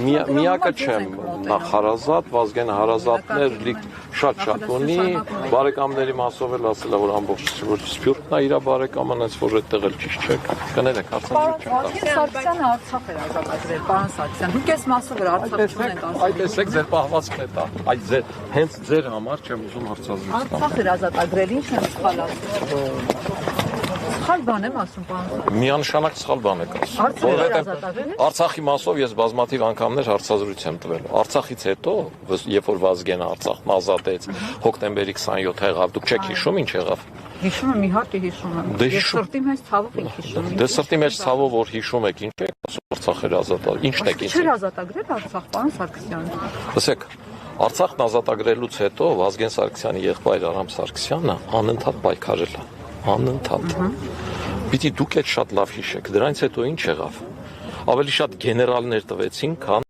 միակը չեմ, նախ հարազատ, Վազգենը հարազատներ շատ ունի, բարեկամների մասով էլ ասել է, որ ամբողջ սփյուռքն է իր բարեկաման, այս որ այդտեղ էլ ճիշտ չէ, կներեք, հարցազրույց չեմ Վազգեն Սարգսյանը Արցախ էր ազատագրել, պարոն Սարգսյան, դուք այս մասով որ Արցախ չունենք ասում։ Այդ տեսեք ձեր պահվածքն է դա, այդ հենց ձեր համար չեմ ուզում հարցազրույց տամ։ Արցախ էր ազատագրել, ինչ եմ սխալ ասում։ Սխալ բան եմ ասում, պարոն Սարգսյան։ Միանշանակ սխալ բան եք ասում, որովհետև Արցախի մասով ես բազմաթիվ անգամներ հարցազրույց եմ տվել։ Արցախից հետո, երբ որ Վազգենը Արցախն ազատեց, հոկտեմբերի 27 եղավ, դուք չեք հիշում ինչ եղավ։ Հիշում եմ, իհարկե հիշում եմ։ Ես սրտի մեջ ցավով եք հիշում։ Դե սրտի մեջ ցավով որ հիշում եք, ինչ եք ասում Արցախ էր ազատալ։ Ինչն եք ինձ։ Չէր ազատագրել Արցախ, պարոն Սարգսյան։ Լսեք, Արցախն ազատագրելուց հետո Վազգեն Սարգսյանի եղբայր Արամ Սարգսյանը անընդհատ պայքարել է, անընդհատ։ Պիտի դուք այդ շատ լավ հիշեք, դրանից հետո ինչ եղավ։ Ավելի շատ գեներալներ տվեցին, քան